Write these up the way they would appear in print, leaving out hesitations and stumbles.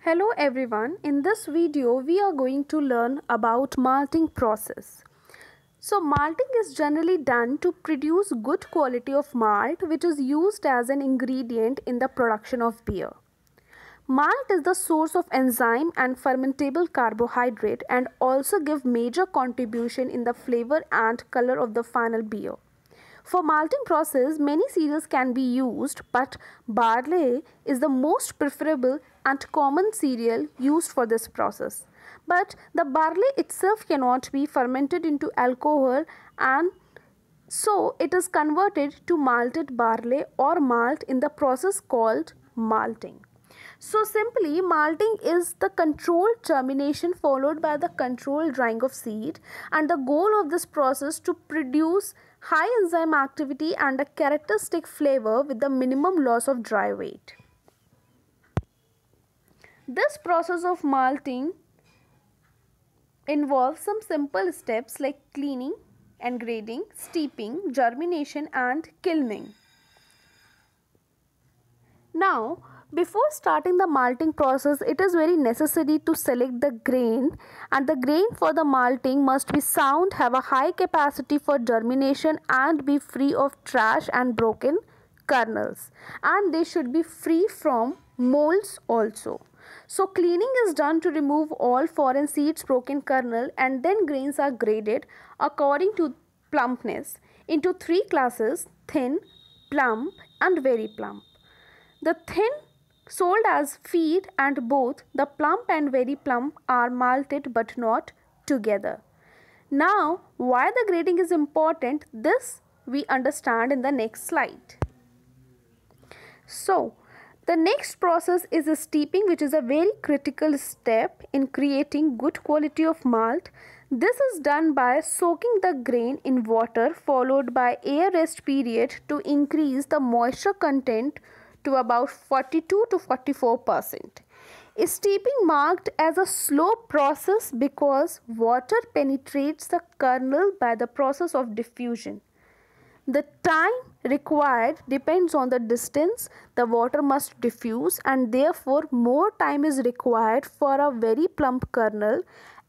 Hello everyone, in this video we are going to learn about malting process. So malting is generally done to produce good quality of malt which is used as an ingredient in the production of beer. Malt is the source of enzyme and fermentable carbohydrate and also give major contribution in the flavor and color of the final beer. For malting process, many cereals can be used, but barley is the most preferable and common cereal used for this process. But the barley itself cannot be fermented into alcohol, and so it is converted to malted barley or malt in the process called malting. So simply, malting is the controlled germination followed by the controlled drying of seed, and the goal of this process to produce high enzyme activity and a characteristic flavor with the minimum loss of dry weight. This process of malting involves some simple steps like cleaning, engrading, steeping, germination and kilning. Now, before starting the malting process, it is very necessary to select the grain, and the grain for the malting must be sound, have a high capacity for germination and be free of trash and broken kernels, and they should be free from molds also. So cleaning is done to remove all foreign seeds, broken kernel, and then grains are graded according to plumpness into three classes: thin, plump and very plump. The thin sold as feed, and both the plump and very plump are malted but not together. Now, why the grading is important, this we understand in the next slide. So, the next process is steeping, which is a very critical step in creating good quality of malt. This is done by soaking the grain in water followed by air rest period to increase the moisture content to about 42 to 44%. Steeping marked as a slow process because water penetrates the kernel by the process of diffusion. The time required depends on the distance the water must diffuse, and therefore more time is required for a very plump kernel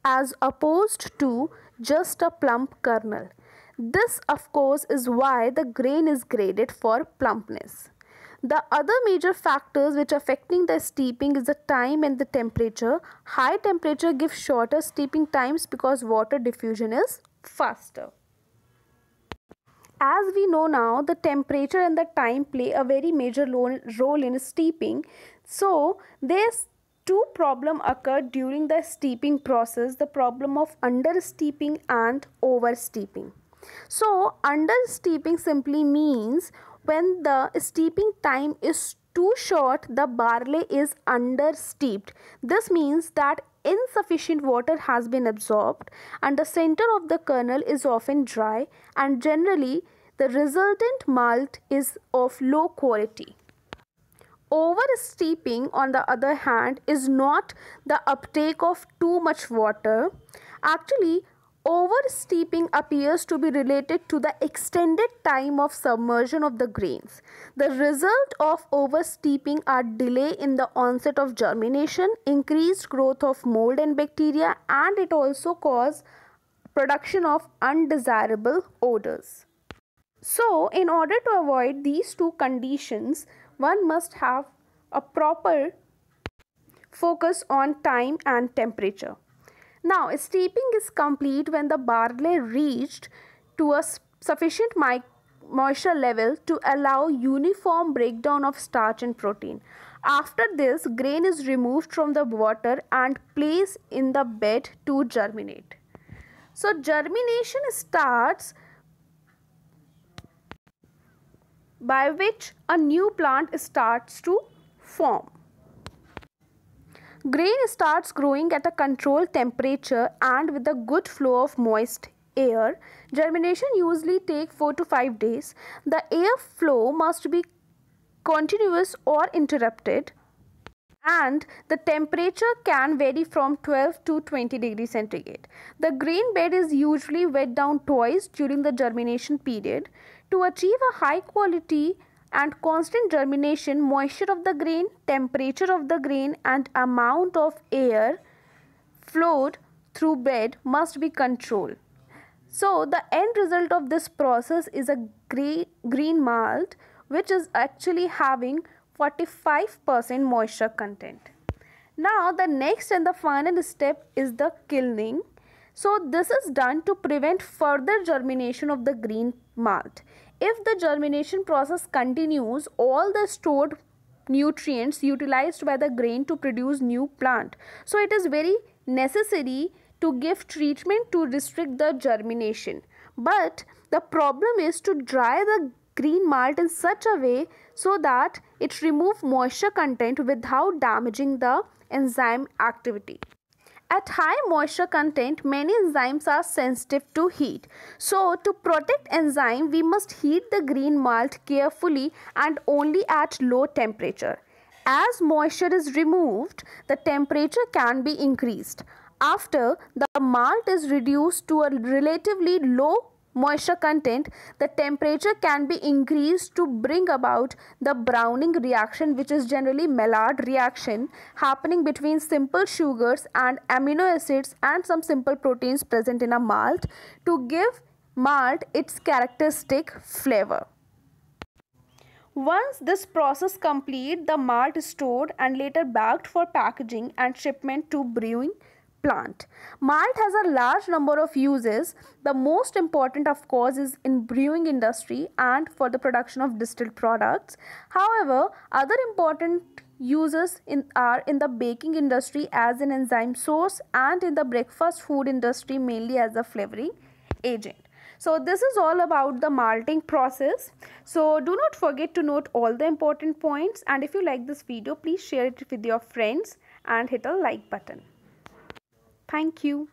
as opposed to just a plump kernel. This of course is why the grain is graded for plumpness. The other major factors which affecting the steeping is the time and the temperature. High temperature gives shorter steeping times because water diffusion is faster. As we know now, the temperature and the time play a very major role in steeping. So there's two problems occur during the steeping process: the problem of under steeping and over steeping. So under steeping simply means when the steeping time is too short, the barley is under steeped. This means that insufficient water has been absorbed and the center of the kernel is often dry, and generally the resultant malt is of low quality. Over steeping, on the other hand, is not the uptake of too much water. Actually, over steeping appears to be related to the extended time of submersion of the grains. The result of over steeping are delay in the onset of germination, increased growth of mold and bacteria, and it also causes production of undesirable odors. So, in order to avoid these two conditions, one must have a proper focus on time and temperature. Now, steeping is complete when the barley reached to a sufficient moisture level to allow uniform breakdown of starch and protein. After this, grain is removed from the water and placed in the bed to germinate. So, germination starts by which a new plant starts to form. Grain starts growing at a controlled temperature and with a good flow of moist air. Germination usually takes 4 to 5 days. The air flow must be continuous or interrupted, and the temperature can vary from 12 to 20 degrees centigrade. The grain bed is usually wet down twice during the germination period. To achieve a high quality and constant germination, moisture of the grain, temperature of the grain and amount of air flowed through bed must be controlled. So the end result of this process is a green malt which is actually having 45% moisture content. Now the next and the final step is the kilning. So this is done to prevent further germination of the green malt. If the germination process continues, all the stored nutrients utilized by the grain to produce new plant. So it is very necessary to give treatment to restrict the germination. But the problem is to dry the green malt in such a way so that it removes moisture content without damaging the enzyme activity. At high moisture content, many enzymes are sensitive to heat. So, to protect enzyme, we must heat the green malt carefully and only at low temperature. As moisture is removed, the temperature can be increased. After the malt is reduced to a relatively low moisture content, the temperature can be increased to bring about the browning reaction, which is generally Maillard reaction happening between simple sugars and amino acids and some simple proteins present in a malt to give malt its characteristic flavor. Once this process complete, the malt is stored and later bagged for packaging and shipment to brewing plant. Malt has a large number of uses. The most important, of course, is in brewing industry and for the production of distilled products. However, other important uses are in the baking industry as an enzyme source and in the breakfast food industry mainly as a flavoring agent. So this is all about the malting process. So do not forget to note all the important points, and if you like this video, please share it with your friends and hit a like button. Thank you.